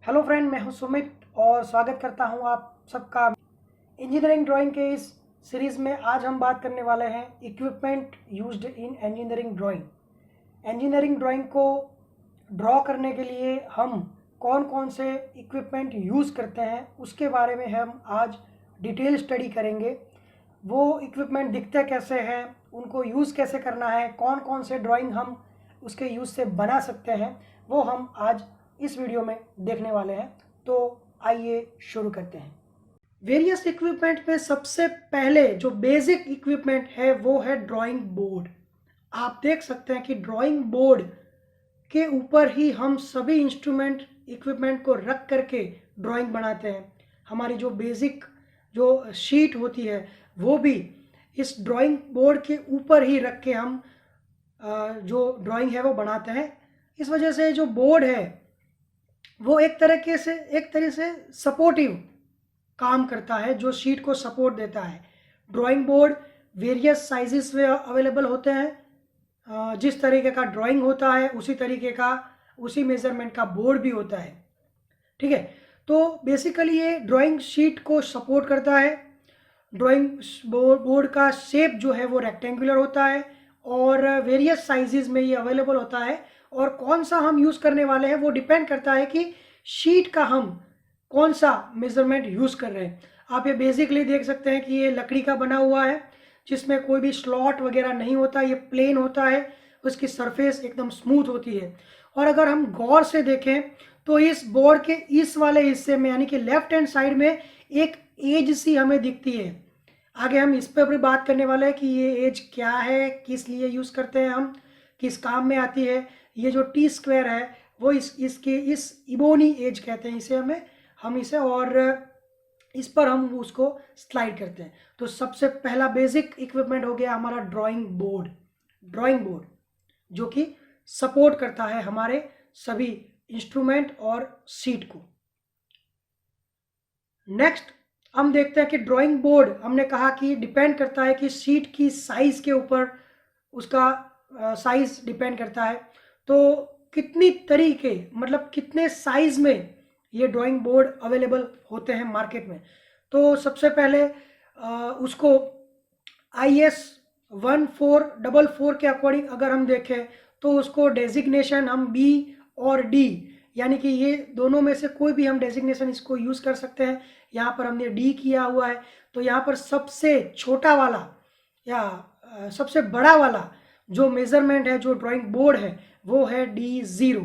Hello friend, मैं हूं सुमित और स्वागत करता हूं आप सबका इंजीनियरिंग ड्राइंग के इस सीरीज़ में। आज हम बात करने वाले हैं equipment used in engineering drawing. Engineering drawing को ड्रॉ करने के लिए हम कौन कौन से इक्विपमेंट यूज़ करते हैं उसके बारे में हम आज डिटेल स्टडी करेंगे। वो इक्विपमेंट दिखते कैसे हैं, उनको यूज़ कैसे करना है, कौन कौन से ड्राइंग हम उसके यूज़ से बना सकते हैं, वो हम आज इस वीडियो में देखने वाले हैं। तो आइए शुरू करते हैं। वेरियस इक्विपमेंट में सबसे पहले जो बेसिक इक्विपमेंट है वो है ड्राइंग बोर्ड। आप देख सकते हैं कि ड्राइंग बोर्ड के ऊपर ही हम सभी इंस्ट्रूमेंट इक्विपमेंट को रख करके ड्राइंग बनाते हैं। हमारी जो बेसिक जो शीट होती है वो भी इस ड्राइंग बोर्ड के ऊपर ही रख के हम जो ड्राइंग है वो बनाते हैं। इस वजह से जो बोर्ड है वो एक तरह से सपोर्टिव काम करता है, जो शीट को सपोर्ट देता है। ड्राइंग बोर्ड वेरियस साइजेस में अवेलेबल होते हैं। जिस तरीके का ड्राइंग होता है उसी तरीके का उसी मेजरमेंट का बोर्ड भी होता है। ठीक है, तो बेसिकली ये ड्राइंग शीट को सपोर्ट करता है। ड्राइंग बोर्ड का शेप जो है वो रेक्टेंगुलर होता है और वेरियस साइजेस में ये अवेलेबल होता है। और कौन सा हम यूज़ करने वाले हैं वो डिपेंड करता है कि शीट का हम कौन सा मेजरमेंट यूज़ कर रहे हैं। आप ये बेसिकली देख सकते हैं कि ये लकड़ी का बना हुआ है, जिसमें कोई भी स्लॉट वगैरह नहीं होता, ये प्लेन होता है, उसकी सरफेस एकदम स्मूथ होती है। और अगर हम गौर से देखें तो इस बोर्ड के इस वाले हिस्से में यानी कि लेफ्ट हैंड साइड में एक एज सी हमें दिखती है। आगे हम इस पर भी बात करने वाले हैं कि ये एज क्या है, किस लिए यूज़ करते हैं हम, किस काम में आती है। ये जो टी स्क्वायर है वो इस इबोनी एज कहते हैं इसे, हम इसे, और इस पर हम उसको स्लाइड करते हैं। तो सबसे पहला बेसिक इक्विपमेंट हो गया हमारा ड्राइंग बोर्ड जो कि सपोर्ट करता है हमारे सभी इंस्ट्रूमेंट और सीट को। नेक्स्ट हम देखते हैं कि ड्राइंग बोर्ड, हमने कहा कि डिपेंड करता है कि शीट की साइज के ऊपर उसका साइज डिपेंड करता है। तो कितनी तरीके मतलब कितने साइज में ये ड्राइंग बोर्ड अवेलेबल होते हैं मार्केट में। तो सबसे पहले उसको IS 1444 के अकॉर्डिंग अगर हम देखें तो उसको डेजिग्नेशन हम B और D, यानी कि ये दोनों में से कोई भी हम डेजिग्नेशन इसको यूज़ कर सकते हैं। यहाँ पर हमने D किया हुआ है, तो यहाँ पर सबसे छोटा वाला या सबसे बड़ा वाला जो मेज़रमेंट है, जो ड्राइंग बोर्ड है, वो है D0।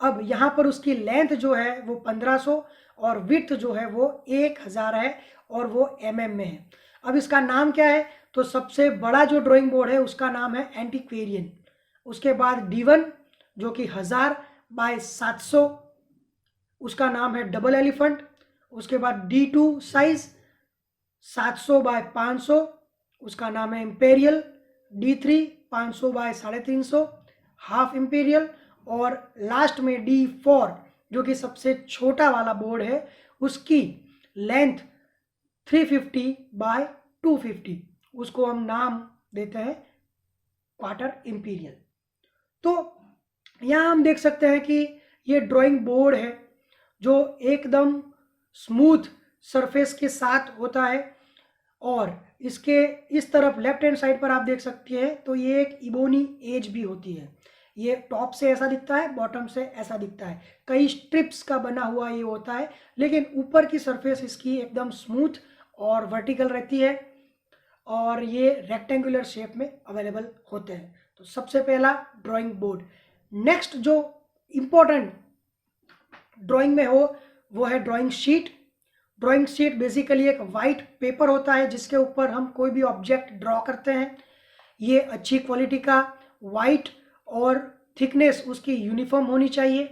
अब यहाँ पर उसकी लेंथ जो है वो 1500 और विड्थ जो है वो 1000 है और वो mm में है। अब इसका नाम क्या है, तो सबसे बड़ा जो ड्राइंग बोर्ड है उसका नाम है एंटीक्वेरियन। उसके बाद D1 जो कि 1000 बाय 700, उसका नाम है डबल एलिफेंट। उसके बाद D2 साइज 700 बाय 500, उसका नाम है imperial. D3 500 by 350, half imperial. और लास्ट में D4 जो कि सबसे छोटा वाला बोर्ड है, उसकी लेंथ 350 बाय 250, उसको हम नाम देते हैं क्वार्टर इम्पीरियल। तो यहाँ हम देख सकते हैं कि ये ड्राइंग बोर्ड है जो एकदम स्मूथ सरफेस के साथ होता है। और इसके इस तरफ लेफ्ट हैंड साइड पर आप देख सकते हैं तो ये एक इबोनी एज भी होती है। ये टॉप से ऐसा दिखता है, बॉटम से ऐसा दिखता है, कई स्ट्रिप्स का बना हुआ ये होता है, लेकिन ऊपर की सरफेस इसकी एकदम स्मूथ और वर्टिकल रहती है और ये रेक्टेंगुलर शेप में अवेलेबल होते हैं। तो सबसे पहला ड्राइंग बोर्ड। नेक्स्ट जो इम्पोर्टेंट ड्राइंग में हो वो है drawing sheet. Drawing sheet basically एक वाइट पेपर होता है जिसके ऊपर हम कोई भी ऑब्जेक्ट ड्रॉ करते हैं। ये अच्छी क्वालिटी का वाइट और थिकनेस उसकी यूनिफॉर्म होनी चाहिए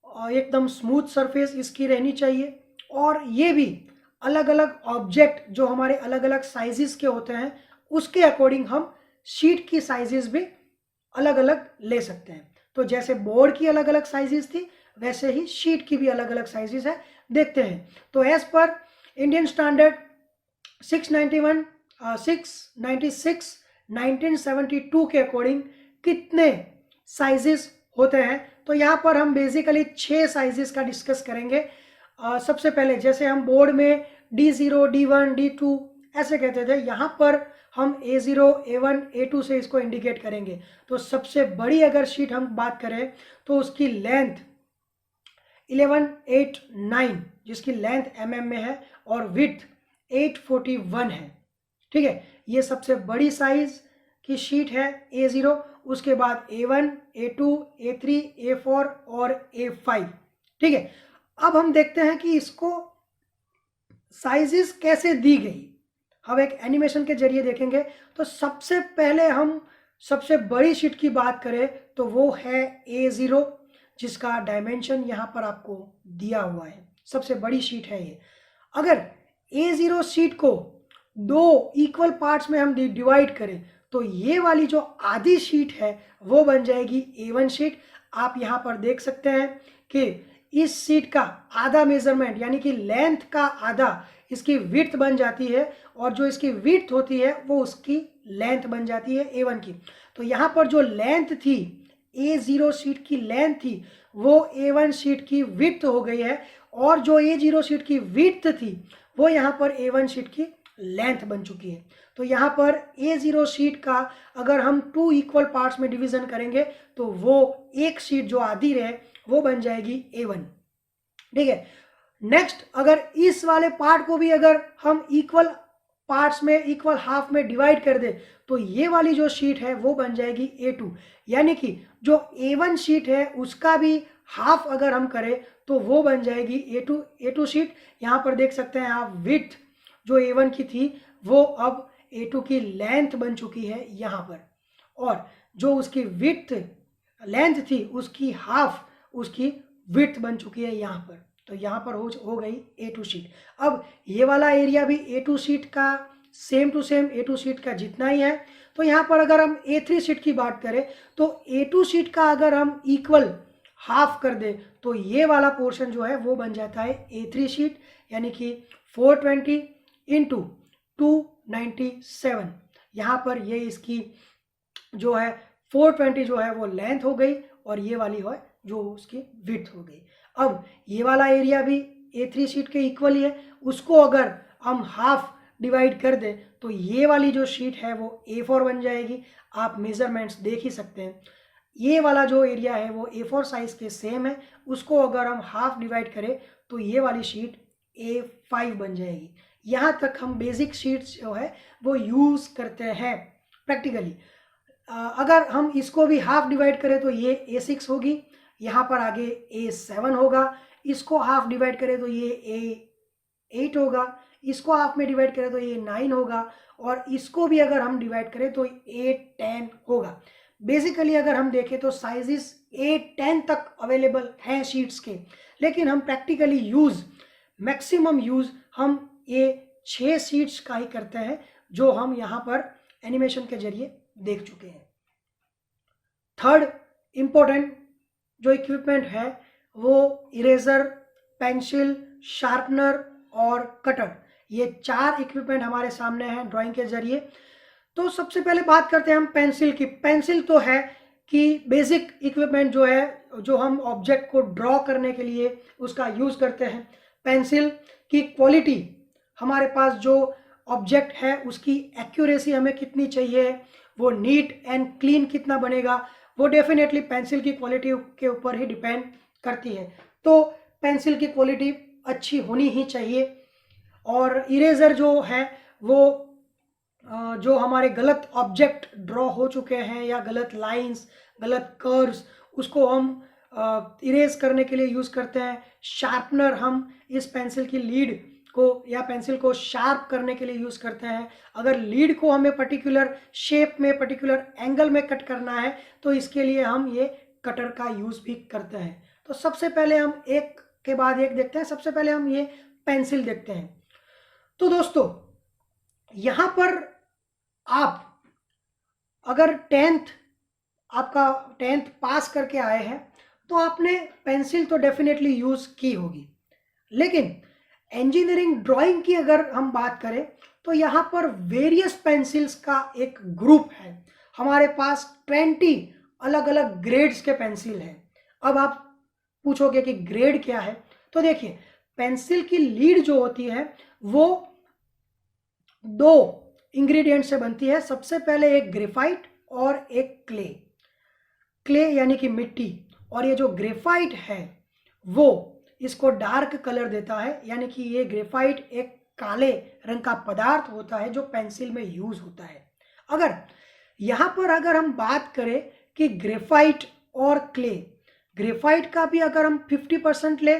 और एकदम स्मूथ सरफेस इसकी रहनी चाहिए। और ये भी अलग अलग ऑब्जेक्ट जो हमारे अलग अलग साइजेस के होते हैं उसके अकॉर्डिंग हम शीट की साइजेस भी अलग अलग ले सकते हैं। तो जैसे बोर्ड की अलग अलग साइजेस थी वैसे ही शीट की भी अलग अलग साइजेस है। देखते हैं तो एज पर इंडियन स्टैंडर्ड 691 696 1972 के अकॉर्डिंग कितने साइजेस होते हैं। तो यहाँ पर हम बेसिकली 6 साइजेस का डिस्कस करेंगे। सबसे पहले जैसे हम बोर्ड में D0, D1, D2 ऐसे कहते थे, यहाँ पर हम A0, A1, A2 से इसको इंडिकेट करेंगे। तो सबसे बड़ी अगर शीट हम बात करें तो उसकी लेंथ 1189, जिसकी लेंथ mm में है, और विड्थ 841 है। ठीक है, ये सबसे बड़ी साइज की शीट है A0। उसके बाद A1, A2, A3, A4 और A5। ठीक है, अब हम देखते हैं कि इसको साइजेस कैसे दी गई, हम एक एनिमेशन के जरिए देखेंगे। तो सबसे पहले हम सबसे बड़ी शीट की बात करें तो वो है A0, जिसका डायमेंशन यहाँ पर आपको दिया हुआ है, सबसे बड़ी शीट है ये। अगर A0 शीट को 2 इक्वल पार्ट्स में हम डिवाइड करें तो ये वाली जो आधी शीट है वो बन जाएगी A1 शीट। आप यहाँ पर देख सकते हैं कि इस शीट का आधा मेजरमेंट यानी कि लेंथ का आधा इसकी विड्थ बन जाती है, और जो इसकी विड्थ होती है वो उसकी लेंथ बन जाती है A1 की। तो यहाँ पर जो लेंथ थी A0 शीट की लेंथ थी वो A1 शीट की विड्थ हो गई है, और जो A0 शीट की विड्थ थी वो यहाँ पर A1 शीट की लेंथ बन चुकी है। तो यहाँ पर A0 शीट का अगर हम 2 इक्वल पार्ट्स में डिवीजन करेंगे तो वो एक शीट जो आधी रहे वो बन जाएगी A1। ठीक है, नेक्स्ट अगर इस वाले पार्ट को भी अगर हम इक्वल पार्ट्स में, इक्वल हाफ में डिवाइड कर दे तो ये वाली जो शीट है वो बन जाएगी A2। यानी कि जो A1 शीट है उसका भी हाफ अगर हम करें तो वो बन जाएगी A2 शीट। यहाँ पर देख सकते हैं आप, विड्थ जो A1 की थी वो अब A2 की लेंथ बन चुकी है यहाँ पर, और जो उसकी विड्थ लेंथ थी उसकी हाफ उसकी विड्थ बन चुकी है यहाँ पर। तो यहाँ पर हो गई A2 शीट। अब ये वाला एरिया भी A2 शीट का same to same A2 sheet का जितना ही है। तो यहाँ पर अगर हम A3 शीट की बात करें तो A2 शीट का अगर हम इक्वल हाफ कर दे तो ये वाला पोर्शन जो है वो बन जाता है A3 शीट, यानी कि 420 इंटू 297। यहाँ पर ये इसकी जो है 420 जो है वो लेंथ हो गई, और ये वाली है जो उसकी विड्थ हो गई। अब ये वाला एरिया भी A3 शीट के इक्वल ही है, उसको अगर हम हाफ डिवाइड कर दें तो ये वाली जो शीट है वो A4 बन जाएगी। आप मेजरमेंट्स देख ही सकते हैं, ये वाला जो एरिया है वो A4 साइज के सेम है, उसको अगर हम हाफ डिवाइड करें तो ये वाली शीट A5 बन जाएगी। यहाँ तक हम बेसिक शीट्स जो है वो यूज़ करते हैं प्रैक्टिकली। अगर हम इसको भी हाफ डिवाइड करें तो ये A6 होगी, यहाँ पर आगे A7 होगा, इसको हाफ डिवाइड करें तो ये A8 होगा, इसको हाफ में डिवाइड करें तो ये 9 होगा, और इसको भी अगर हम डिवाइड करें तो A10 होगा। बेसिकली अगर हम देखें तो साइजेस A10 तक अवेलेबल हैं शीट्स के, लेकिन हम प्रैक्टिकली यूज़, मैक्सिमम यूज़ हम ये 6 शीट्स का ही करते हैं जो हम यहाँ पर एनिमेशन के जरिए देख चुके हैं। थर्ड इम्पोर्टेंट जो इक्विपमेंट है वो इरेजर, पेंसिल, शार्पनर और कटर, ये 4 इक्विपमेंट हमारे सामने हैं ड्राइंग के जरिए। तो सबसे पहले बात करते हैं हम पेंसिल की। पेंसिल तो है कि बेसिक इक्विपमेंट जो है, जो हम ऑब्जेक्ट को ड्रॉ करने के लिए उसका यूज़ करते हैं। पेंसिल की क्वालिटी, हमारे पास जो ऑब्जेक्ट है उसकी एक्यूरेसी हमें कितनी चाहिए, वो नीट एंड क्लीन कितना बनेगा, वो डेफिनेटली पेंसिल की क्वालिटी के ऊपर ही डिपेंड करती है। तो पेंसिल की क्वालिटी अच्छी होनी ही चाहिए। और इरेजर जो है वो जो हमारे गलत ऑब्जेक्ट ड्रॉ हो चुके हैं या गलत लाइंस, गलत कर्व्स, उसको हम इरेज करने के लिए यूज़ करते हैं। शार्पनर हम इस पेंसिल की लीड को या पेंसिल को शार्प करने के लिए यूज़ करते हैं। अगर लीड को हमें पर्टिकुलर शेप में, पर्टिकुलर एंगल में कट करना है तो इसके लिए हम ये कटर का यूज़ भी करते हैं। तो सबसे पहले हम एक के बाद एक देखते हैं। सबसे पहले हम ये पेंसिल देखते हैं। तो दोस्तों यहाँ पर आप अगर आपका 10th पास करके आए हैं तो आपने पेंसिल तो डेफिनेटली यूज़ की होगी, लेकिन इंजीनियरिंग ड्राइंग की अगर हम बात करें तो यहाँ पर वेरियस पेंसिल्स का एक ग्रुप है। हमारे पास 20 अलग अलग ग्रेड्स के पेंसिल हैं। अब आप पूछोगे कि ग्रेड क्या है, तो देखिए पेंसिल की लीड जो होती है वो दो इंग्रेडिएंट से बनती है। सबसे पहले एक ग्रेफाइट और एक क्ले। क्ले यानी कि मिट्टी, और ये जो ग्रेफाइट है वो इसको डार्क कलर देता है, यानी कि ये ग्रेफाइट एक काले रंग का पदार्थ होता है जो पेंसिल में यूज होता है। अगर यहाँ पर अगर हम बात करें कि ग्रेफाइट और क्ले, ग्रेफाइट का भी अगर हम 50% ले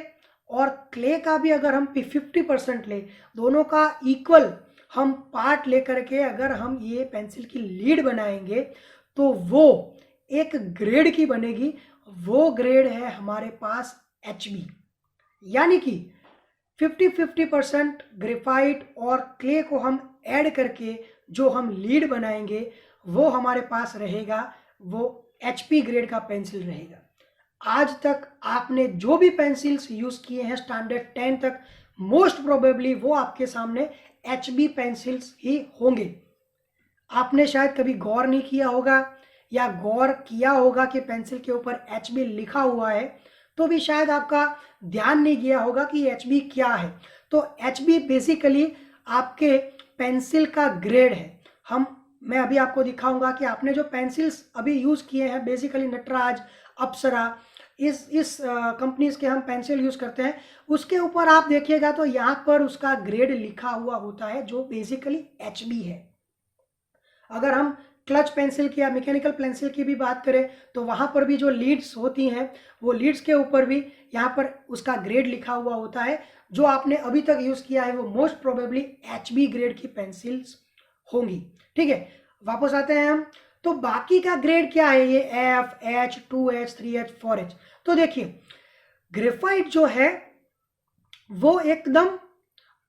और क्ले का भी अगर हम 50% ले, दोनों का इक्वल हम पार्ट लेकर के अगर हम ये पेंसिल की लीड बनाएंगे तो वो एक ग्रेड की बनेगी। वो ग्रेड है हमारे पास HB, यानी कि 50-50% ग्रेफाइट और क्ले को हम ऐड करके जो हम लीड बनाएंगे वो हमारे पास रहेगा, वो HP ग्रेड का पेंसिल रहेगा। आज तक आपने जो भी पेंसिल्स यूज़ किए हैं स्टैंडर्ड 10 तक, मोस्ट प्रोबेबली वो आपके सामने HB पेंसिल्स ही होंगे। आपने शायद कभी गौर नहीं किया होगा या गौर किया होगा कि पेंसिल के ऊपर HB लिखा हुआ है, तो भी शायद आपका ध्यान नहीं गया होगा कि HB क्या है। तो HB बेसिकली आपके पेंसिल का ग्रेड है। मैं अभी आपको दिखाऊंगा कि आपने जो पेंसिल्स अभी यूज़ किए हैं, बेसिकली नटराज, अप्सरा, इस कंपनीज के हम पेंसिल यूज़ करते हैं, उसके ऊपर आप देखिएगा तो यहाँ पर उसका ग्रेड लिखा हुआ होता है जो बेसिकली HB है। अगर हम क्लच पेंसिल की या मैकेनिकल पेंसिल की भी बात करें तो वहाँ पर भी जो लीड्स होती हैं वो लीड्स के ऊपर भी यहाँ पर उसका ग्रेड लिखा हुआ होता है। जो आपने अभी तक यूज़ किया है वो मोस्ट प्रोबेबली HB ग्रेड की पेंसिल्स होंगी। ठीक है, वापस आते हैं हम। तो बाकी का ग्रेड क्या है, ये F, H, 2H, 3H, 4H। तो देखिए ग्रेफाइट जो है वो एकदम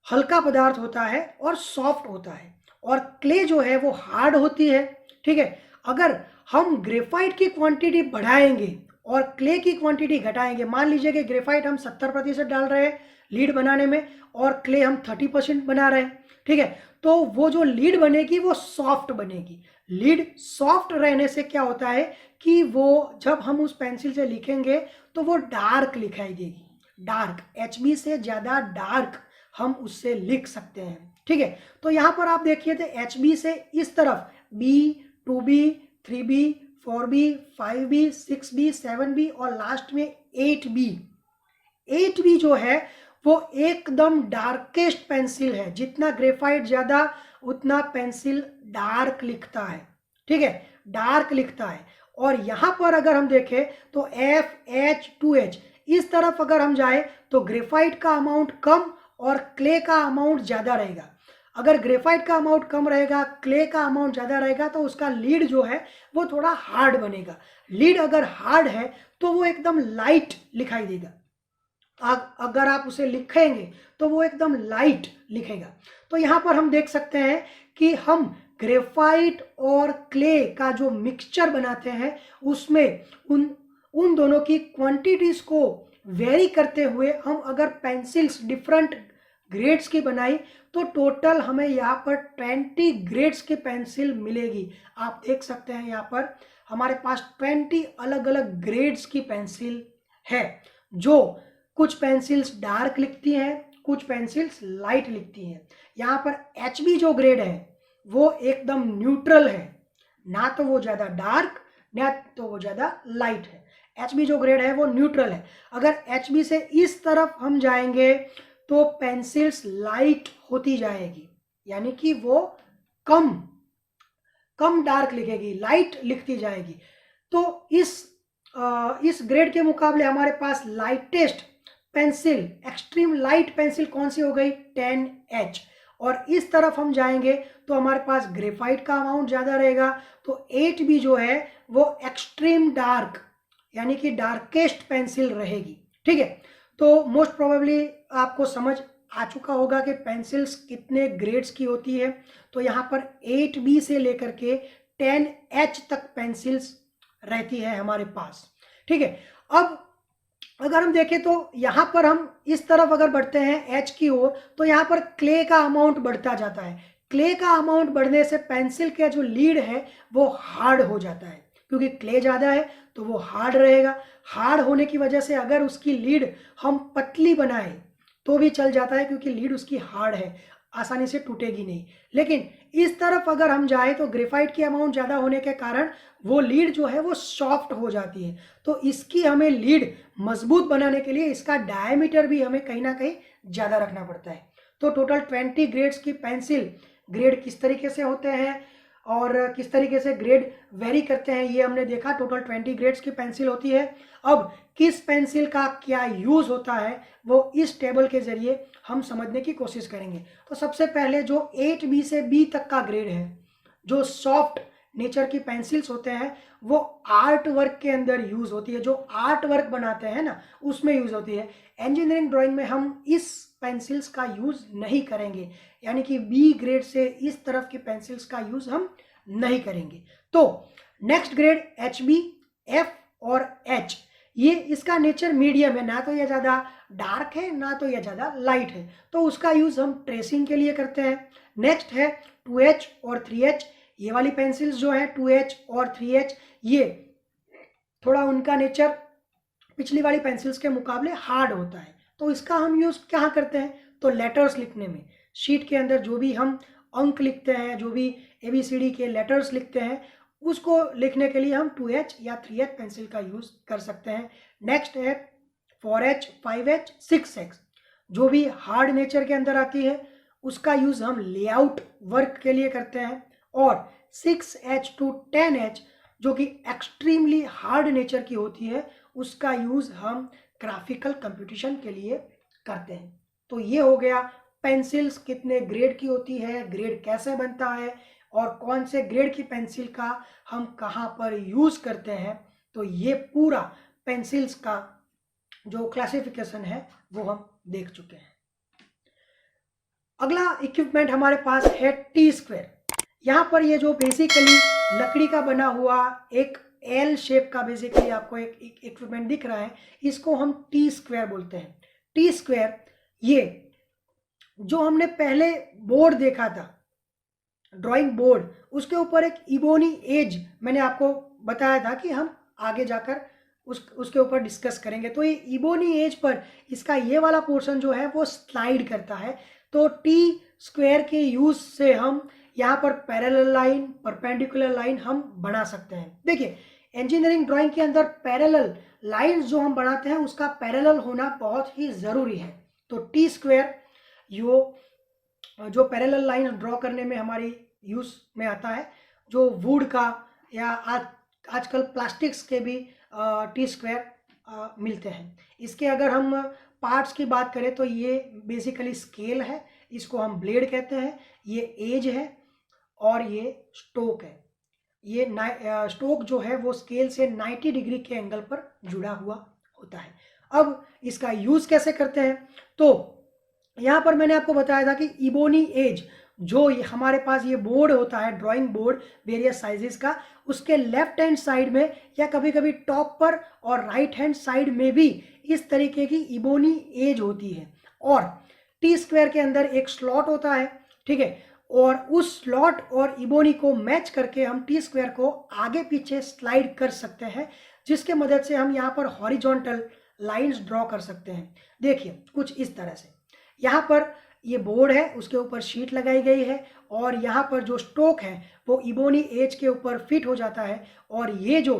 हल्का पदार्थ होता है और सॉफ्ट होता है, और क्ले जो है वो हार्ड होती है। ठीक है, अगर हम ग्रेफाइट की क्वांटिटी बढ़ाएंगे और क्ले की क्वांटिटी घटाएंगे, मान लीजिए कि ग्रेफाइट हम 70% डाल रहे हैं लीड बनाने में और क्ले हम 30% बना रहे हैं, ठीक है, तो वो जो लीड बनेगी वो सॉफ्ट बनेगी। लीड सॉफ्ट रहने से क्या होता है कि वो जब हम उस पेंसिल से लिखेंगे तो वो डार्क लिखाई देगी, डार्क, HB से ज़्यादा डार्क हम उससे लिख सकते हैं। ठीक है, तो यहाँ पर आप देखिए तो HB से इस तरफ B, 2B, 3B, 4B, 5B, 6B, 7B और लास्ट में 8B। 8B जो है वो एकदम डार्केस्ट पेंसिल है। जितना ग्रेफाइट ज़्यादा उतना पेंसिल डार्क लिखता है। ठीक है, डार्क लिखता है। और यहाँ पर अगर हम देखें तो F, H, 2H, इस तरफ अगर हम जाए तो ग्रेफाइट का अमाउंट कम और क्ले का अमाउंट ज़्यादा रहेगा। अगर ग्रेफाइट का अमाउंट कम रहेगा, क्ले का अमाउंट ज़्यादा रहेगा, तो उसका लीड जो है वो थोड़ा हार्ड बनेगा। लीड अगर हार्ड है तो वो एकदम लाइट लिखाई देगा। अगर आप उसे लिखेंगे तो वो एकदम लाइट लिखेगा। तो यहाँ पर हम देख सकते हैं कि हम ग्रेफाइट और क्ले का जो मिक्सचर बनाते हैं उसमें उन दोनों की क्वांटिटीज को वेरी करते हुए हम अगर पेंसिल्स डिफरेंट ग्रेड्स की बनाई तो टोटल हमें यहाँ पर 20 ग्रेड्स की पेंसिल मिलेगी। आप देख सकते हैं यहाँ पर हमारे पास 20 अलग अलग ग्रेड्स की पेंसिल है। जो कुछ पेंसिल्स डार्क लिखती हैं, कुछ पेंसिल्स लाइट लिखती हैं। यहाँ पर HB जो ग्रेड है वो एकदम न्यूट्रल है, ना तो वो ज़्यादा डार्क ना तो वो ज़्यादा लाइट है। HB जो ग्रेड है वो न्यूट्रल है। अगर HB से इस तरफ हम जाएंगे तो पेंसिल्स लाइट होती जाएगी, यानी कि वो कम डार्क लिखेगी, लाइट लिखती जाएगी। तो इस ग्रेड के मुकाबले हमारे पास lightest pencil, extreme light pencil कौन सी हो गई, 10H। और इस तरफ हम जाएंगे तो हमारे पास ग्रेफाइट का अमाउंट ज़्यादा रहेगा, तो 8B जो है वो एक्सट्रीम डार्क यानी कि डार्केस्ट पेंसिल रहेगी। ठीक है, तो मोस्ट प्रोबेबली आपको समझ आ चुका होगा कि पेंसिल्स कितने ग्रेड्स की होती है। तो यहाँ पर 8B से लेकर के 10H तक पेंसिल्स रहती है हमारे पास। ठीक है, अब अगर हम देखें तो यहाँ पर हम इस तरफ अगर बढ़ते हैं H की ओर तो यहाँ पर क्ले का अमाउंट बढ़ता जाता है। क्ले का अमाउंट बढ़ने से पेंसिल का जो लीड है वो हार्ड हो जाता है, क्योंकि क्ले ज़्यादा है तो वो हार्ड रहेगा। हार्ड होने की वजह से अगर उसकी लीड हम पतली बनाएं तो भी चल जाता है, क्योंकि लीड उसकी हार्ड है, आसानी से टूटेगी नहीं। लेकिन इस तरफ अगर हम जाएं तो ग्रेफाइट की अमाउंट ज़्यादा होने के कारण वो लीड जो है वो सॉफ्ट हो जाती है। तो इसकी हमें लीड मजबूत बनाने के लिए इसका डायमीटर भी हमें कहीं ना कहीं ज़्यादा रखना पड़ता है। तो टोटल 20 ग्रेड्स की पेंसिल, ग्रेड किस तरीके से होते हैं और किस तरीके से ग्रेड वेरी करते हैं ये हमने देखा। टोटल 20 ग्रेड्स की पेंसिल होती है। अब किस पेंसिल का क्या यूज़ होता है वो इस टेबल के जरिए हम समझने की कोशिश करेंगे। तो सबसे पहले जो 8B से B तक का ग्रेड है, जो सॉफ्ट नेचर की पेंसिल्स होते हैं, वो आर्ट वर्क के अंदर यूज़ होती है। जो आर्ट वर्क बनाते हैं ना, उसमें यूज़ होती है। इंजीनियरिंग ड्राइंग में हम इस पेंसिल्स का यूज़ नहीं करेंगे, यानी कि बी ग्रेड से इस तरफ की पेंसिल्स का यूज़ हम नहीं करेंगे। तो नेक्स्ट ग्रेड HB, F और H, ये इसका नेचर मीडियम है, ना तो ये ज़्यादा डार्क है ना तो ये ज़्यादा लाइट है, तो उसका यूज़ हम ट्रेसिंग के लिए करते हैं। नेक्स्ट है 2H और 3H। ये वाली पेंसिल्स जो है 2H और 3H, ये थोड़ा उनका नेचर पिछली वाली पेंसिल्स के मुकाबले हार्ड होता है। तो इसका हम यूज़ कहाँ करते हैं, तो लेटर्स लिखने में। शीट के अंदर जो भी हम अंक लिखते हैं, जो भी ABCD के लेटर्स लिखते हैं, उसको लिखने के लिए हम 2H या 3H पेंसिल का यूज़ कर सकते हैं। नेक्स्ट है 4H, 5H, 6H, जो भी हार्ड नेचर के अंदर आती है, उसका यूज़ हम लेआउट वर्क के लिए करते हैं। और 6H to 10H, जो कि एक्सट्रीमली हार्ड नेचर की होती है, उसका यूज़ हम ग्राफिकल कंप्यूटेशन के लिए करते हैं। तो ये हो गया पेंसिल्स कितने ग्रेड की होती है, ग्रेड कैसे बनता है और कौन से ग्रेड की पेंसिल का हम कहाँ पर यूज़ करते हैं। तो ये पूरा पेंसिल्स का जो क्लासिफिकेशन है वो हम देख चुके हैं। अगला इक्विपमेंट हमारे पास है T-स्क्वायर। यहाँ पर ये जो बेसिकली लकड़ी का बना हुआ एक L शेप का बेसिकली आपको एक इक्विपमेंट दिख रहा है, इसको हम T-स्क्वायर बोलते हैं। T-स्क्वायर, ये जो हमने पहले बोर्ड देखा था, ड्राइंग बोर्ड, उसके ऊपर एक इबोनी एज मैंने आपको बताया था कि हम आगे जाकर उसके ऊपर डिस्कस करेंगे। तो ये इबोनी एज पर इसका ये वाला पोर्शन जो है वो स्लाइड करता है। तो T-स्क्वायर के यूज से हम यहाँ पर पैरेलल लाइन, परपेंडिकुलर लाइन हम बना सकते हैं। देखिए, इंजीनियरिंग ड्राइंग के अंदर पैरेलल लाइंस जो हम बनाते हैं उसका पैरेलल होना बहुत ही ज़रूरी है। तो T-स्क्वायर जो पैरेलल लाइन ड्रॉ करने में हमारी यूज में आता है, जो वुड का या आजकल प्लास्टिक्स के भी T-स्क्वायर मिलते हैं। इसके अगर हम पार्ट्स की बात करें तो ये बेसिकली स्केल है, इसको हम ब्लेड कहते हैं, ये एज है और ये स्टोक है। ये स्टोक जो है वो स्केल से 90 डिग्री के एंगल पर जुड़ा हुआ होता है। अब इसका यूज़ कैसे करते हैं, तो यहाँ पर मैंने आपको बताया था कि इबोनी एज, जो हमारे पास ये बोर्ड होता है, ड्राइंग बोर्ड वेरियस साइजेस का, उसके लेफ्ट हैंड साइड में या कभी कभी टॉप पर और राइट हैंड साइड में भी इस तरीके की इबोनी एज होती है। और T-स्क्वायर के अंदर एक स्लॉट होता है, ठीक है, और उस स्लॉट और इबोनी को मैच करके हम T-स्क्वायर को आगे पीछे स्लाइड कर सकते हैं, जिसके मदद से हम यहाँ पर हॉरिजॉन्टल लाइंस ड्रॉ कर सकते हैं। देखिए कुछ इस तरह से, यहाँ पर ये बोर्ड है, उसके ऊपर शीट लगाई गई है और यहाँ पर जो स्टोक है वो इबोनी एज के ऊपर फिट हो जाता है और ये जो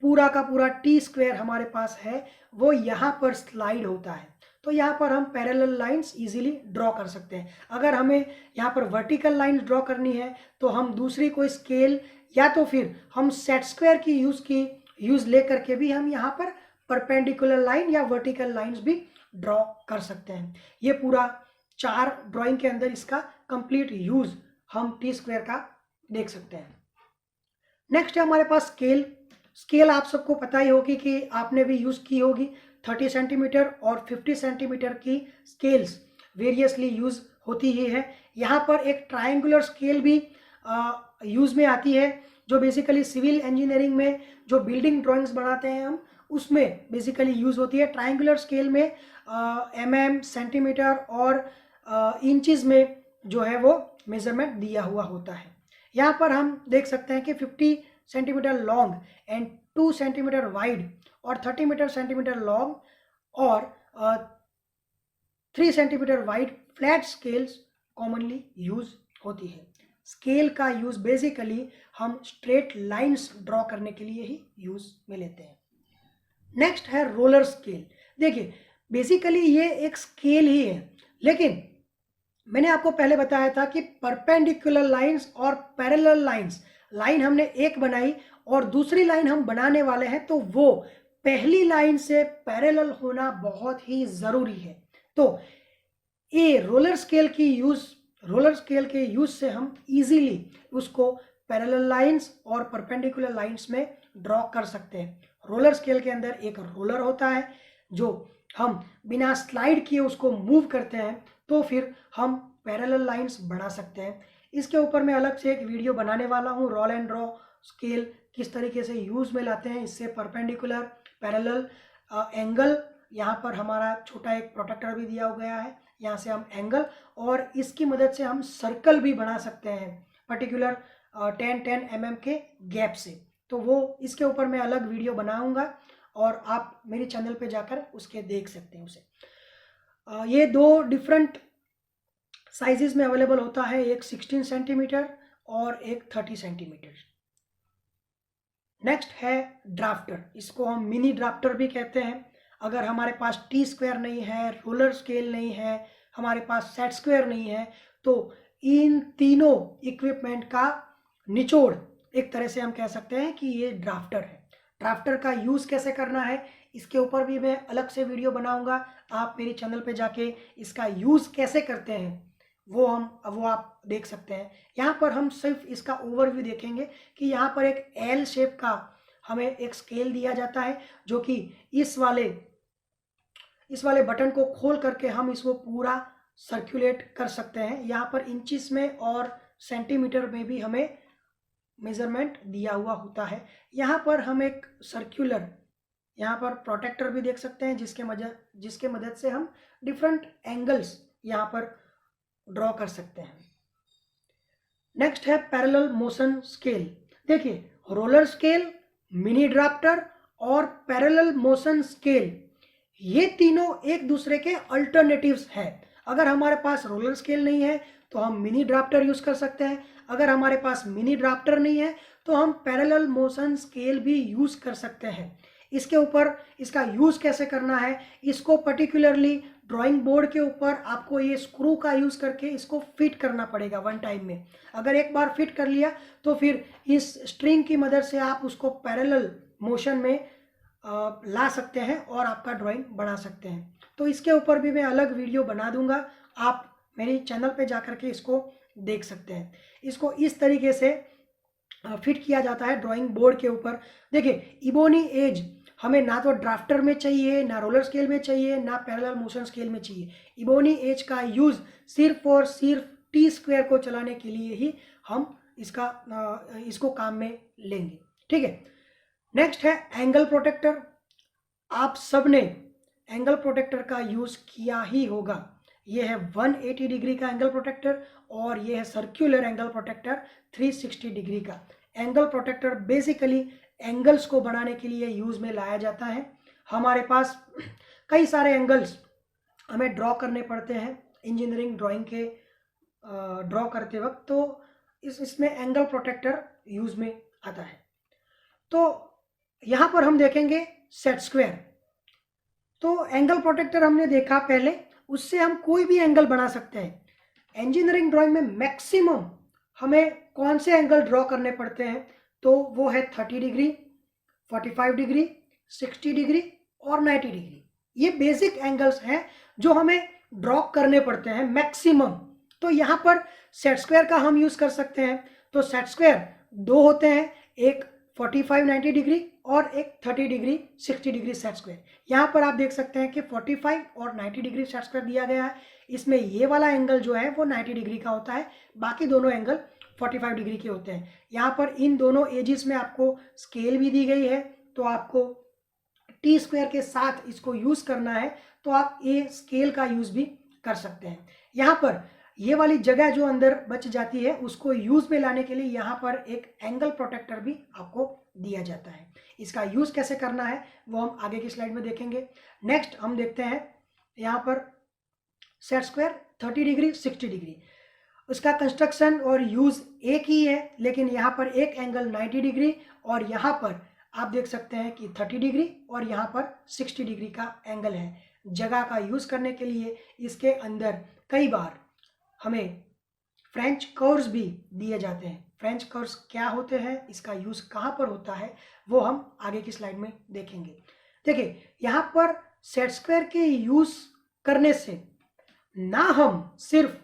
पूरा का पूरा T-स्क्वायर हमारे पास है वो यहाँ पर स्लाइड होता है। तो यहाँ पर हम पैरेलल लाइंस इजीली ड्रॉ कर सकते हैं। अगर हमें यहाँ पर वर्टिकल लाइंस ड्रॉ करनी है तो हम दूसरी कोई स्केल या तो फिर हम सेट स्क्वायर की यूज़ ले करके भी हम यहाँ पर परपेंडिकुलर लाइन या वर्टिकल लाइंस भी ड्रॉ कर सकते हैं। ये पूरा 4 ड्राइंग के अंदर इसका कंप्लीट यूज़ हम T-स्क्वायर का देख सकते हैं। नेक्स्ट है हमारे पास स्केल। स्केल आप सबको पता ही होगी कि आपने भी यूज़ की होगी। 30 सेंटीमीटर और 50 सेंटीमीटर की स्केल्स वेरियसली यूज़ होती ही है। यहाँ पर एक ट्रायंगुलर स्केल भी यूज़ में आती है, जो बेसिकली सिविल इंजीनियरिंग में जो बिल्डिंग ड्राइंग्स बनाते हैं हम, उसमें बेसिकली यूज़ होती है। ट्रायंगुलर स्केल में mm, सेंटीमीटर और इंचज़ में जो है वो मेजरमेंट दिया हुआ होता है। यहाँ पर हम देख सकते हैं कि 50 centimetre long and 2 centimetre wide और 30 सेंटीमीटर लॉन्ग और 3 centimetre wide flat scales commonly use होती है। स्केल का यूज बेसिकली हम स्ट्रेट लाइंस ड्रॉ करने के लिए ही यूज में लेते हैं। नेक्स्ट है रोलर स्केल। देखिए बेसिकली ये एक स्केल ही है, लेकिन मैंने आपको पहले बताया था कि परपेंडिकुलर लाइंस और पैरेलल लाइंस, लाइन हमने एक बनाई और दूसरी लाइन हम बनाने वाले हैं, तो वो पहली लाइन से पैरेलल होना बहुत ही ज़रूरी है। तो ये रोलर स्केल के यूज से हम इजीली उसको पैरेलल लाइंस और परपेंडिकुलर लाइंस में ड्रॉ कर सकते हैं। रोलर स्केल के अंदर एक रोलर होता है जो हम बिना स्लाइड किए उसको मूव करते हैं, तो फिर हम पैरेलल लाइंस बना सकते हैं। इसके ऊपर मैं अलग से एक वीडियो बनाने वाला हूँ, रोल एंड ड्रॉ स्केल किस तरीके से यूज़ में लाते हैं। इससे परपेंडिकुलर, पैरेलल, एंगल, यहाँ पर हमारा छोटा एक प्रोटेक्टर भी दिया गया है, यहाँ से हम एंगल और इसकी मदद से हम सर्कल भी बना सकते हैं पर्टिकुलर 10-10 mm के गैप से। तो वो इसके ऊपर मैं अलग वीडियो बनाऊंगा और आप मेरी चैनल पे जाकर उसके देख सकते हैं उसे। ये 2 डिफरेंट साइजेस में अवेलेबल होता है, एक 16 सेंटीमीटर और एक 30 सेंटीमीटर। नेक्स्ट है ड्राफ्टर। इसको हम मिनी ड्राफ्टर भी कहते हैं। अगर हमारे पास टी स्क्वायर नहीं है, रोलर स्केल नहीं है, हमारे पास सेट स्क्वायर नहीं है, तो इन तीनों इक्विपमेंट का निचोड़ एक तरह से हम कह सकते हैं कि ये ड्राफ्टर है। ड्राफ्टर का यूज़ कैसे करना है इसके ऊपर भी मैं अलग से वीडियो बनाऊंगा। आप मेरी चैनल पे जाके इसका यूज़ कैसे करते हैं वो आप देख सकते हैं। यहाँ पर हम सिर्फ इसका ओवरव्यू देखेंगे कि यहाँ पर एक एल शेप का हमें एक स्केल दिया जाता है, जो कि इस वाले बटन को खोल करके हम इसको पूरा सर्कुलेट कर सकते हैं। यहाँ पर इंचिस में और सेंटीमीटर में भी हमें मेजरमेंट दिया हुआ होता है। यहाँ पर हम एक सर्कुलर यहाँ पर प्रोटेक्टर भी देख सकते हैं, जिसके मदद से हम डिफरेंट एंगल्स यहाँ पर ड्रॉ कर सकते हैं। नेक्स्ट है पैरेलल मोशन स्केल। देखिए रोलर स्केल, मिनी ड्राफ्टर और पैरेलल मोशन स्केल, ये तीनों एक दूसरे के अल्टरनेटिव्स हैं। अगर हमारे पास रोलर स्केल नहीं है तो हम मिनी ड्राफ्टर यूज कर सकते हैं। अगर हमारे पास मिनी ड्राफ्टर नहीं है तो हम पैरेलल मोशन स्केल भी यूज कर सकते हैं। इसके ऊपर इसका यूज कैसे करना है, इसको पर्टिकुलरली ड्राइंग बोर्ड के ऊपर आपको ये स्क्रू का यूज करके इसको फिट करना पड़ेगा वन टाइम में। अगर एक बार फिट कर लिया तो फिर इस स्ट्रिंग की मदद से आप उसको पैरेलल मोशन में ला सकते हैं और आपका ड्राइंग बना सकते हैं। तो इसके ऊपर भी मैं अलग वीडियो बना दूंगा, आप मेरी चैनल पे जाकर के इसको देख सकते हैं। इसको इस तरीके से फिट किया जाता है ड्राइंग बोर्ड के ऊपर। देखिए इबोनी एज हमें ना तो ड्राफ्टर में चाहिए, ना रोलर स्केल में चाहिए, ना पैरेलल मोशन स्केल में चाहिए। इबोनी एज का यूज़ सिर्फ और सिर्फ टी स्क्वायर को चलाने के लिए ही हम इसको काम में लेंगे। ठीक है। नेक्स्ट है एंगल प्रोटेक्टर। आप सब ने एंगल प्रोटेक्टर का यूज़ किया ही होगा। ये है 180 डिग्री का एंगल प्रोटेक्टर और ये है सर्कुलर एंगल प्रोटेक्टर 360 डिग्री का। एंगल प्रोटेक्टर बेसिकली एंगल्स को बनाने के लिए यूज़ में लाया जाता है। हमारे पास कई सारे एंगल्स हमें ड्रॉ करने पड़ते हैं इंजीनियरिंग ड्राइंग के ड्रॉ करते वक्त, तो इसमें एंगल प्रोटेक्टर यूज़ में आता है। तो यहाँ पर हम देखेंगे सेट स्क्वायर। तो एंगल प्रोटेक्टर हमने देखा पहले, उससे हम कोई भी एंगल बना सकते हैं। इंजीनियरिंग ड्राइंग में मैक्सिमम हमें कौन से एंगल ड्रॉ करने पड़ते हैं, तो वो है 30 डिग्री, 45 डिग्री, 60 डिग्री और 90 डिग्री। ये बेसिक एंगल्स हैं जो हमें ड्रॉ करने पड़ते हैं मैक्सिमम। तो यहाँ पर सेट स्क्वायर का हम यूज़ कर सकते हैं। तो सेट स्क्वायर 2 होते हैं, एक 45-90 डिग्री और एक 30 डिग्री 60 डिग्री सेट स्क्वायर। यहाँ पर आप देख सकते हैं कि 45 और 90 डिग्री सेट स्क्वायर दिया गया है। इसमें ये वाला एंगल जो है वो 90 डिग्री का होता है, बाकी दोनों एंगल 45 डिग्री के होते हैं। यहाँ पर इन दोनों एजेस में आपको स्केल भी दी गई है, तो आपको टी स्क्वायर के साथ इसको यूज़ करना है तो आप ये स्केल का यूज़ भी कर सकते हैं। यहाँ पर ये वाली जगह जो अंदर बच जाती है उसको यूज़ में लाने के लिए यहाँ पर एक एंगल प्रोटेक्टर भी आपको दिया जाता है। इसका यूज़ कैसे करना है वो हम आगे की स्लाइड में देखेंगे। नेक्स्ट हम देखते हैं यहाँ पर सेट स्क्वायर 30 डिग्री 60 डिग्री, उसका कंस्ट्रक्शन और यूज़ एक ही है, लेकिन यहाँ पर एक एंगल 90 डिग्री और यहाँ पर आप देख सकते हैं कि 30 डिग्री और यहाँ पर 60 डिग्री का एंगल है। जगह का यूज़ करने के लिए इसके अंदर कई बार हमें फ्रेंच कर्व्स भी दिए जाते हैं। फ्रेंच कर्व्स क्या होते हैं, इसका यूज़ कहाँ पर होता है वो हम आगे की स्लाइड में देखेंगे। देखिए यहाँ पर सेट स्क्वायर के यूज़ करने से ना हम सिर्फ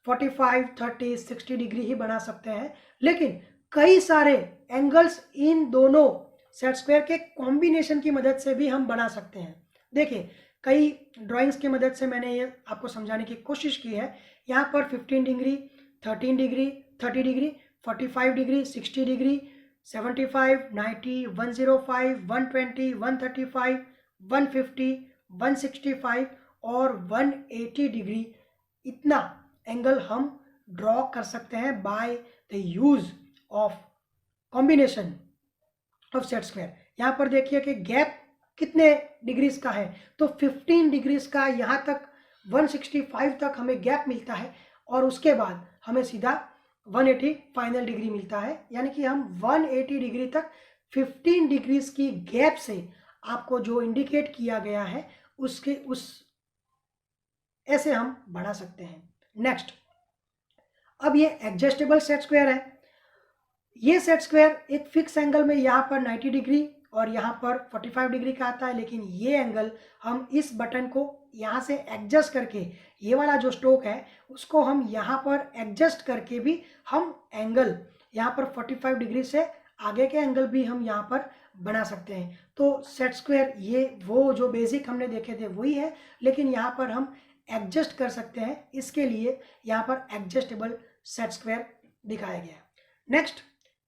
45, 30, 60 डिग्री ही बना सकते हैं, लेकिन कई सारे एंगल्स इन दोनों सेट स्क्वायर के कॉम्बिनेशन की मदद से भी हम बना सकते हैं। देखिए कई ड्राइंग्स की मदद से मैंने ये आपको समझाने की कोशिश की है। यहाँ पर 15 degree, 13 degree, 30 degree, 45 degree, 60 degree, 75, 90, 105, 120, 135, 150, 165 और 180 डिग्री, इतना एंगल हम ड्रॉ कर सकते हैं by the use of combination of set square. यहाँ पर देखिए कि गैप कितने डिग्रीज का है, तो 15 डिग्रीज का यहाँ तक 165 तक हमें गैप मिलता है और उसके बाद हमें सीधा 180 फाइनल डिग्री मिलता है। यानी कि हम 180 डिग्री तक 15 डिग्रीज की गैप से आपको जो इंडिकेट किया गया है उसके उस ऐसे हम बढ़ा सकते हैं। नेक्स्ट, अब ये एडजस्टेबल सेट स्क्वायर है। ये सेट स्क्वायर एक फिक्स एंगल में यहाँ पर 90 डिग्री और यहाँ पर 45 डिग्री का आता है, लेकिन ये एंगल हम इस बटन को यहाँ से एडजस्ट करके, ये वाला जो स्ट्रोक है उसको हम यहाँ पर एडजस्ट करके भी हम एंगल यहाँ पर 45 डिग्री से आगे के एंगल भी हम यहाँ पर बना सकते हैं। तो सेट स्क्वायर ये वो जो बेसिक हमने देखे थे वही है, लेकिन यहाँ पर हम एडजस्ट कर सकते हैं, इसके लिए यहाँ पर एडजस्टेबल सेट स्क्वायर दिखाया गया है। Next,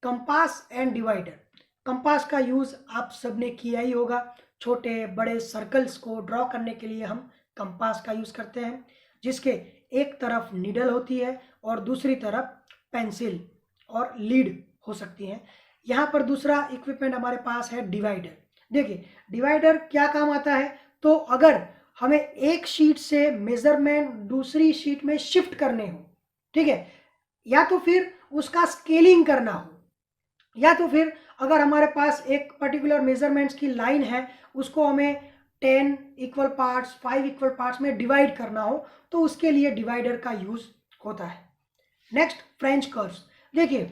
compass and divider. Compass का यूज़ आप सबने किया ही होगा। छोटे बड़े सर्कल्स को ड्रॉ करने के लिए हम कंपास का यूज़ करते हैं, जिसके एक तरफ नीडल होती है और दूसरी तरफ पेंसिल और लीड हो सकती है। यहाँ पर दूसरा इक्विपमेंट हमारे पास है डिवाइडर। देखिए डिवाइडर क्या काम आता है, तो अगर हमें एक शीट से मेजरमेंट दूसरी शीट में शिफ्ट करने हो, ठीक है, या तो फिर उसका स्केलिंग करना हो, या तो फिर अगर हमारे पास एक पर्टिकुलर मेजरमेंट्स की लाइन है उसको हमें 10 इक्वल पार्ट्स 5 इक्वल पार्ट्स में डिवाइड करना हो, तो उसके लिए डिवाइडर का यूज होता है। Next, French curves. देखिए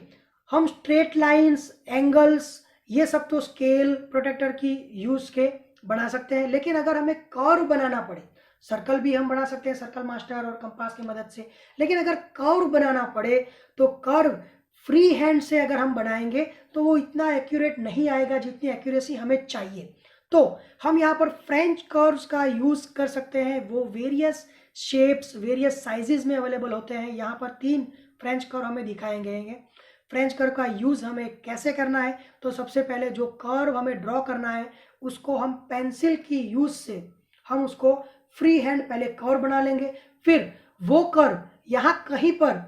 हम स्ट्रेट लाइंस, एंगल्स, ये सब तो स्केल प्रोटेक्टर की यूज के बना सकते हैं, लेकिन अगर हमें कर्व बनाना पड़े, सर्कल भी हम बना सकते हैं सर्कल मास्टर और कंपास की मदद से, लेकिन अगर कर्व बनाना पड़े तो कर्व फ्री हैंड से अगर हम बनाएंगे तो वो इतना एक्यूरेट नहीं आएगा जितनी एक्यूरेसी हमें चाहिए। तो हम यहाँ पर फ्रेंच कर्व्स का यूज कर सकते हैं। वो वेरियस शेप्स, वेरियस साइजेस में अवेलेबल होते हैं। यहाँ पर 3 फ्रेंच कर्व हमें दिखाए गए हैं। फ्रेंच कर्व का यूज हमें कैसे करना है, तो सबसे पहले जो कर्व हमें ड्रॉ करना है उसको हम पेंसिल की यूज से हम उसको फ्री हैंड पहले कर्व बना लेंगे, फिर वो कर्व यहाँ कहीं पर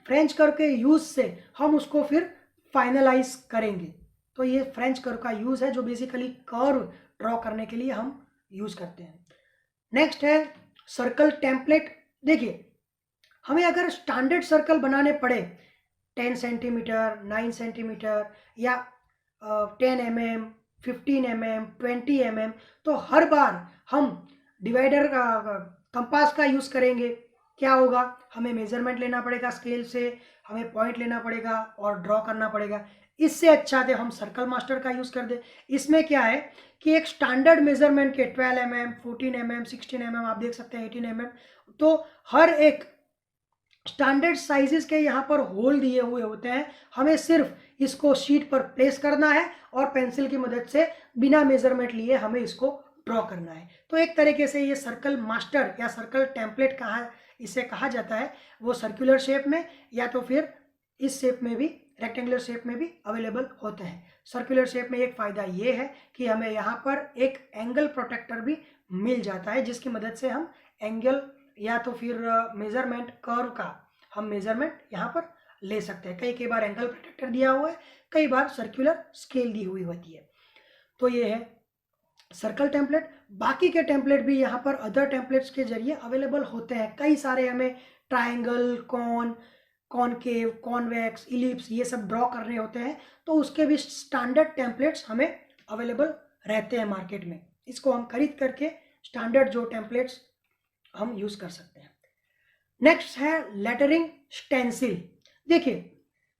फ्रेंच कर्व के यूज से हम उसको फिर फाइनलाइज करेंगे। तो ये फ्रेंच कर्व का यूज है जो बेसिकली कर्व ड्रॉ करने के लिए हम यूज करते हैं। नेक्स्ट है सर्कल टेम्पलेट। देखिए हमें अगर स्टैंडर्ड सर्कल बनाने पड़े 10 सेंटीमीटर, 9 सेंटीमीटर या 10 mm, 15 mm, 20 mm, तो हर बार हम डिवाइडर का कंपास का यूज़ करेंगे। क्या होगा, हमें मेजरमेंट लेना पड़ेगा स्केल से, हमें पॉइंट लेना पड़ेगा और ड्रॉ करना पड़ेगा। इससे अच्छा है हम सर्कल मास्टर का यूज़ कर दें। इसमें क्या है कि एक स्टैंडर्ड मेजरमेंट के 12 mm, 14 mm, 16 mm, आप देख सकते हैं 18 mm, तो हर एक स्टैंडर्ड साइजेस के यहाँ पर होल दिए हुए होते हैं। हमें सिर्फ इसको शीट पर प्लेस करना है और पेंसिल की मदद से बिना मेजरमेंट लिए हमें इसको ड्रॉ करना है। तो एक तरीके से ये सर्कल मास्टर या सर्कल टेम्पलेट इसे कहा जाता है। वो सर्कुलर शेप में या तो फिर इस शेप में भी, रेक्टेंगुलर शेप में भी अवेलेबल होते हैं। सर्कुलर शेप में एक फ़ायदा ये है कि हमें यहाँ पर एक एंगल प्रोटेक्टर भी मिल जाता है, जिसकी मदद से हम एंगल या तो फिर मेजरमेंट कर्व का हम मेजरमेंट यहाँ पर ले सकते हैं। कई बार एंगल प्रोटेक्टर दिया हुआ है, कई बार सर्कुलर स्केल दी हुई होती है। तो ये है सर्कल टेम्पलेट। बाकी के टेम्पलेट भी यहाँ पर अदर टेम्पलेट्स के जरिए अवेलेबल होते हैं। कई सारे हमें ट्राइंगल, कॉनकेव, कॉन्वेक्स, इलिप्स ये सब ड्रॉ करने होते हैं, तो उसके भी स्टैंडर्ड टेम्पलेट्स हमें अवेलेबल रहते हैं मार्केट में। इसको हम खरीद करके स्टैंडर्ड जो टेम्पलेट्स हम यूज़ कर सकते हैं। नेक्स्ट है लेटरिंग स्टेंसिल। देखिए,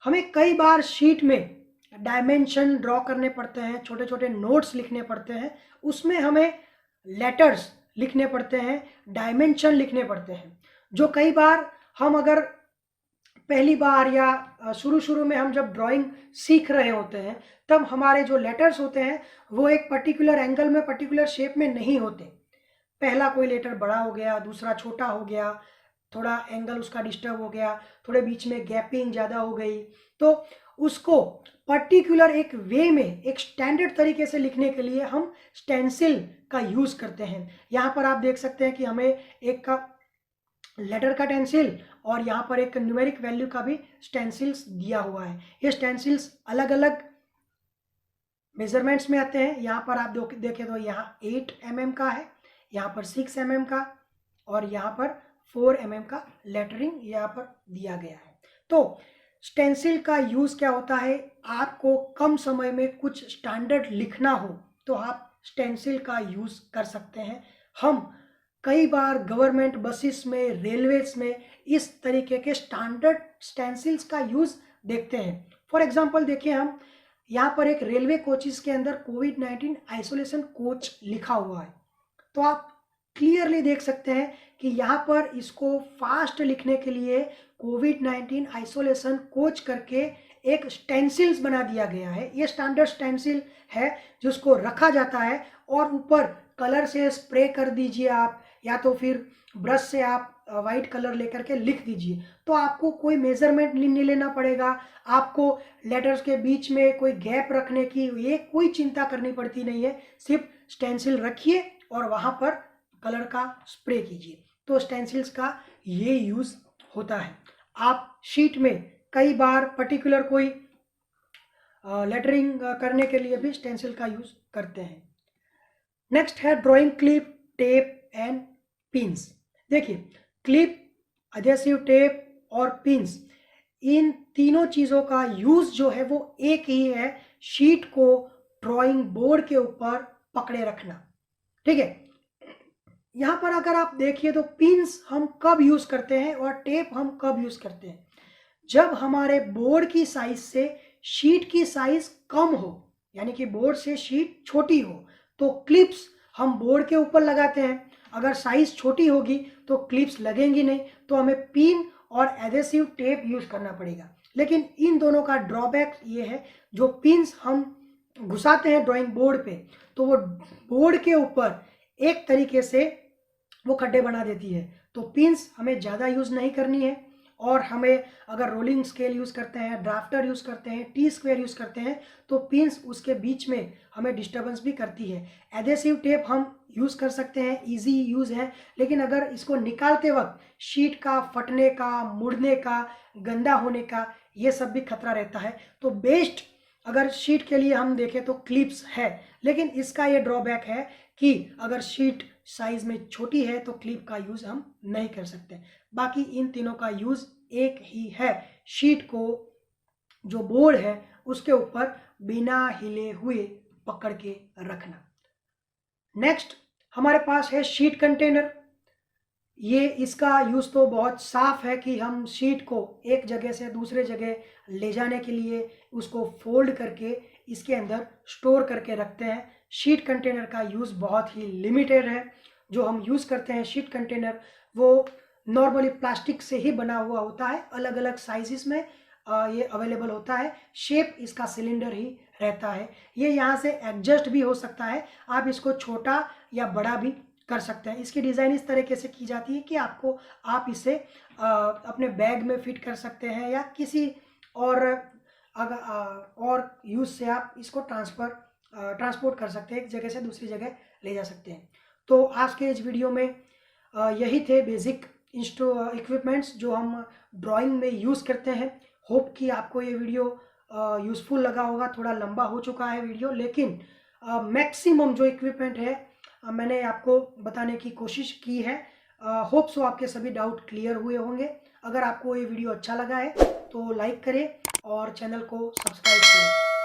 हमें कई बार शीट में डायमेंशन ड्रॉ करने पड़ते हैं, छोटे छोटे नोट्स लिखने पड़ते हैं, उसमें हमें लेटर्स लिखने पड़ते हैं, डायमेंशन लिखने पड़ते हैं, जो कई बार हम अगर पहली बार या शुरू में हम जब ड्राइंग सीख रहे होते हैं, तब हमारे जो लेटर्स होते हैं वो एक पर्टिकुलर एंगल में, पर्टिकुलर शेप में नहीं होते। पहला कोई लेटर बड़ा हो गया, दूसरा छोटा हो गया, थोड़ा एंगल उसका डिस्टर्ब हो गया, थोड़े बीच में गैपिंग ज़्यादा हो गई, तो उसको पर्टिकुलर एक वे में, एक स्टैंडर्ड तरीके से लिखने के लिए हम स्टेंसिल का यूज़ करते हैं। यहाँ पर आप देख सकते हैं कि हमें एक का लेटर का स्टेंसिल और यहाँ पर एक न्यूमेरिक वैल्यू का भी स्टेंसिल्स दिया हुआ है। ये स्टेंसिल्स अलग अलग मेजरमेंट्स में आते हैं। यहाँ पर आप देखें तो यहाँ 8 mm का है, यहाँ पर 6 mm का, और यहाँ पर 4 mm का लेटरिंग यहाँ पर दिया गया है। तो स्टेंसिल का यूज़ क्या होता है, आपको कम समय में कुछ स्टैंडर्ड लिखना हो तो आप स्टेंसिल का यूज़ कर सकते हैं। हम कई बार गवर्नमेंट बसेस में, रेलवेज में इस तरीके के स्टैंडर्ड स्टेंसिल्स का यूज़ देखते हैं। फॉर एग्जांपल देखिए, हम यहाँ पर एक रेलवे कोचेस के अंदर कोविड-19 आइसोलेशन कोच लिखा हुआ है, तो आप क्लियरली देख सकते हैं कि यहाँ पर इसको फास्ट लिखने के लिए कोविड-19 आइसोलेशन कोच करके एक स्टेंसिल्स बना दिया गया है। ये स्टैंडर्ड स्टेंसिल है जिसको रखा जाता है, और ऊपर कलर से स्प्रे कर दीजिए आप, या तो फिर ब्रश से आप वाइट कलर लेकर के लिख दीजिए, तो आपको कोई मेजरमेंट नहीं लेना पड़ेगा, आपको लेटर्स के बीच में कोई गैप रखने की ये कोई चिंता करनी पड़ती नहीं है। सिर्फ स्टेंसिल रखिए और वहाँ पर कलर का स्प्रे कीजिए। तो स्टेंसिल्स का ये यूज़ होता है। आप शीट में कई बार पर्टिकुलर कोई लेटरिंग करने के लिए भी स्टेंसिल का यूज़ करते हैं। नेक्स्ट है drawing clip, tape and pins. देखिए, क्लिप, एडहेसिव टेप और पिन्स, इन तीनों चीज़ों का यूज़ जो है वो एक ही है, शीट को ड्राइंग बोर्ड के ऊपर पकड़े रखना। ठीक है, यहाँ पर अगर आप देखिए तो पिन्स हम कब यूज़ करते हैं और टेप हम कब यूज़ करते हैं, जब हमारे बोर्ड की साइज से शीट की साइज कम हो, यानी कि बोर्ड से शीट छोटी हो, तो क्लिप्स हम बोर्ड के ऊपर लगाते हैं। अगर साइज छोटी होगी तो क्लिप्स लगेंगी नहीं, तो हमें पिन और एडहेसिव टेप यूज़ करना पड़ेगा। लेकिन इन दोनों का ड्रॉबैक ये है, जो पिन्स हम घुसाते हैं ड्राइंग बोर्ड पे, तो वो बोर्ड के ऊपर एक तरीके से वो खड्डे बना देती है। तो पिन्स हमें ज़्यादा यूज़ नहीं करनी है, और हमें अगर रोलिंग स्केल यूज़ करते हैं, ड्राफ्टर यूज़ करते हैं, टी स्क्वेयर यूज़ करते हैं, तो पिन्स उसके बीच में हमें डिस्टर्बेंस भी करती है। एडहेसिव टेप हम यूज़ कर सकते हैं, इजी यूज़ है, लेकिन अगर इसको निकालते वक्त शीट का फटने का, मुड़ने का, गंदा होने का ये सब भी खतरा रहता है। तो बेस्ट अगर शीट के लिए हम देखें तो क्लिप्स है, लेकिन इसका ये ड्रॉबैक है कि अगर शीट साइज में छोटी है तो क्लिप का यूज़ हम नहीं कर सकते। बाकी इन तीनों का यूज़ एक ही है, शीट को जो बोर्ड है उसके ऊपर बिना हिले हुए पकड़ के रखना। नेक्स्ट हमारे पास है शीट कंटेनर। ये इसका यूज़ तो बहुत साफ है कि हम शीट को एक जगह से दूसरे जगह ले जाने के लिए उसको फोल्ड करके इसके अंदर स्टोर करके रखते हैं। शीट कंटेनर का यूज़ बहुत ही लिमिटेड है। जो हम यूज़ करते हैं शीट कंटेनर, वो नॉर्मली प्लास्टिक से ही बना हुआ होता है, अलग अलग साइजेस में ये अवेलेबल होता है। शेप इसका सिलेंडर ही रहता है। ये यहाँ से एडजस्ट भी हो सकता है, आप इसको छोटा या बड़ा भी कर सकते हैं। इसकी डिज़ाइन इस तरीके से की जाती है कि आप इसे अपने बैग में फिट कर सकते हैं, या किसी और यूज़ से आप इसको ट्रांसपोर्ट कर सकते हैं, एक जगह से दूसरी जगह ले जा सकते हैं। तो आज के इस वीडियो में यही थे बेसिक इक्विपमेंट्स जो हम ड्राइंग में यूज़ करते हैं। होप कि आपको ये वीडियो यूज़फुल लगा होगा। थोड़ा लंबा हो चुका है वीडियो, लेकिन मैक्सिमम जो इक्विपमेंट है मैंने आपको बताने की कोशिश की है। होप सो आपके सभी डाउट क्लियर हुए होंगे। अगर आपको ये वीडियो अच्छा लगा है तो लाइक करें और चैनल को सब्सक्राइब करें।